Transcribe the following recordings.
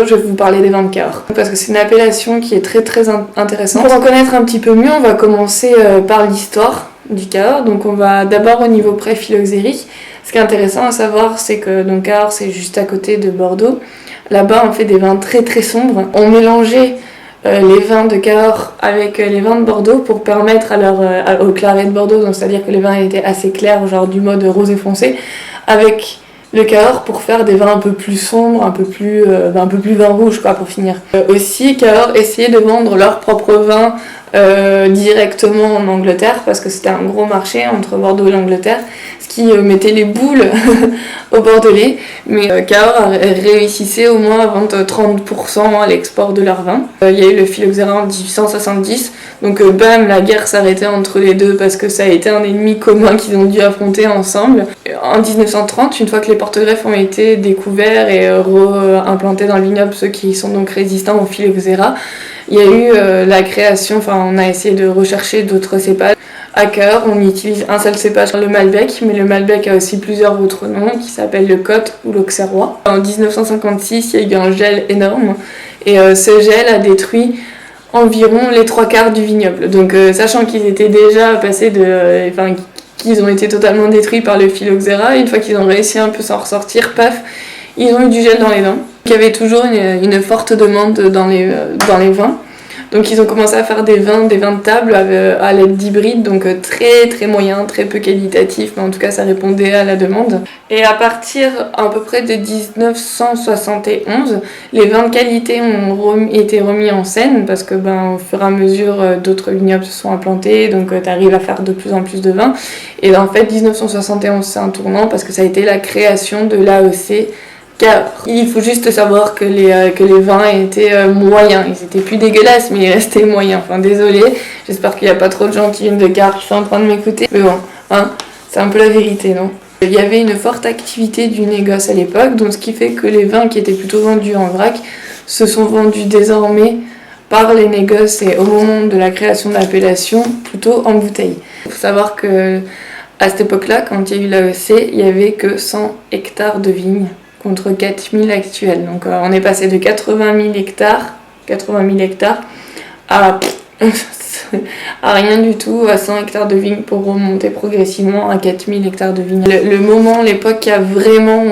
Je vais vous parler des vins de Cahors parce que c'est une appellation qui est très intéressante. Pour en connaître un petit peu mieux, on va commencer par l'histoire du Cahors. Donc on va d'abord au niveau pré-phylloxérique. Ce qui est intéressant à savoir, c'est que donc Cahors c'est juste à côté de Bordeaux. Là-bas on fait des vins très sombres. On mélangeait les vins de Cahors avec les vins de Bordeaux pour permettre au claret de Bordeaux, donc c'est-à-dire que les vins étaient assez clairs, genre du mode rosé foncé, avec le Cahors pour faire des vins un peu plus sombres, un peu plus vin rouge quoi pour finir. Aussi Cahors essayait de vendre leurs propres vins directement en Angleterre parce que c'était un gros marché entre Bordeaux et l'Angleterre, ce qui mettait les boules aux Bordelais, mais Cahors réussissait au moins à vendre 30% à l'export de leurs vins. Il y a eu le phylloxéra en 1870, donc bam, la guerre s'arrêtait entre les deux parce que ça a été un ennemi commun qu'ils ont dû affronter ensemble. En 1930, une fois que les porte-greffes ont été découverts et implantés dans le vignoble, ceux qui sont donc résistants au phylloxéra, il y a eu la création, on a essayé de rechercher d'autres cépages. À Cahors, on utilise un seul cépage, le Malbec, mais le Malbec a aussi plusieurs autres noms qui s'appellent le Côte ou l'Auxerrois. En 1956, il y a eu un gel énorme et ce gel a détruit environ les 3/4 du vignoble. Donc sachant qu'ils étaient déjà passés qu'ils ont été totalement détruits par le phylloxéra, une fois qu'ils ont réussi un peu s'en ressortir, paf, ils ont eu du gel dans les dents. Il y avait toujours une forte demande dans les vins. Donc ils ont commencé à faire des vins de table à l'aide d'hybrides, donc très moyens, très peu qualitatifs, mais en tout cas ça répondait à la demande. Et à partir à peu près de 1971, les vins de qualité ont été remis en scène parce que au fur et à mesure d'autres vignobles se sont implantés, donc tu arrives à faire de plus en plus de vins. Et en fait 1971 c'est un tournant parce que ça a été la création de l'AOC Cahors. Il faut juste savoir que les vins étaient moyens, ils étaient plus dégueulasses mais ils restaient moyens. Désolé, j'espère qu'il n'y a pas trop de gens qui viennent de Cahors qui sont en train de m'écouter. Mais bon, c'est un peu la vérité, non ? Il y avait une forte activité du négoce à l'époque, donc ce qui fait que les vins qui étaient plutôt vendus en vrac se sont vendus désormais par les négoces et au moment de la création de l'appellation plutôt en bouteille. Il faut savoir que à cette époque-là, quand il y a eu l'AOC, il n'y avait que 100 hectares de vignes contre 4000 actuels. Donc on est passé de 80 000 hectares à rien du tout, à 100 hectares de vignes pour remonter progressivement à 4000 hectares de vignes. L'époque qui a vraiment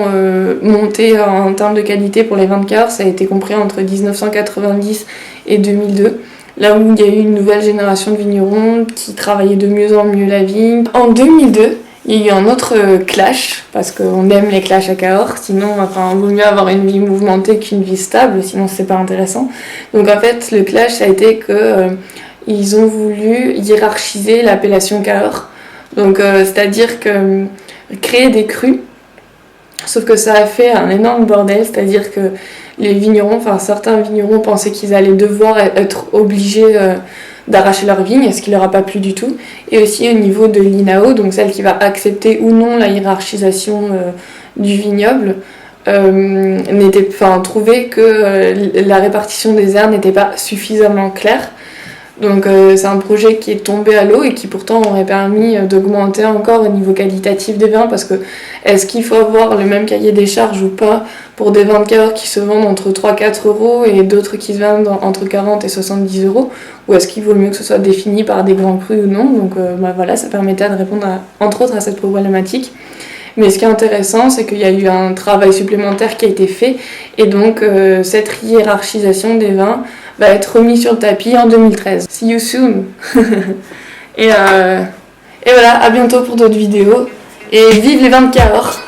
monté en termes de qualité pour les vins de Cahors, ça a été compris entre 1990 et 2002. Là où il y a eu une nouvelle génération de vignerons qui travaillaient de mieux en mieux la vigne. En 2002, il y a eu un autre clash, parce qu'on aime les clashs à Cahors, sinon il vaut mieux avoir une vie mouvementée qu'une vie stable, sinon c'est pas intéressant. Donc en fait, le clash, ça a été que ils ont voulu hiérarchiser l'appellation Cahors. Donc c'est-à-dire que créer des crus, sauf que ça a fait un énorme bordel, c'est-à-dire que les vignerons, certains vignerons pensaient qu'ils allaient devoir être obligés d'arracher leur vigne, ce qui leur a pas plu du tout. Et aussi au niveau de l'INAO, donc celle qui va accepter ou non la hiérarchisation du vignoble, trouvait que la répartition des aires n'était pas suffisamment claire. Donc c'est un projet qui est tombé à l'eau et qui pourtant aurait permis d'augmenter encore au niveau qualitatif des vins, parce que est-ce qu'il faut avoir le même cahier des charges ou pas pour des vins de Cahors qui se vendent entre 3-4 euros et d'autres qui se vendent entre 40 et 70 euros, ou est-ce qu'il vaut mieux que ce soit défini par des grands crus ou non. Donc ça permettait de répondre entre autres à cette problématique. Mais ce qui est intéressant, c'est qu'il y a eu un travail supplémentaire qui a été fait, et donc cette hiérarchisation des vins va être remise sur le tapis en 2013. See you soon. Et voilà, à bientôt pour d'autres vidéos, et vive les vins de Cahors.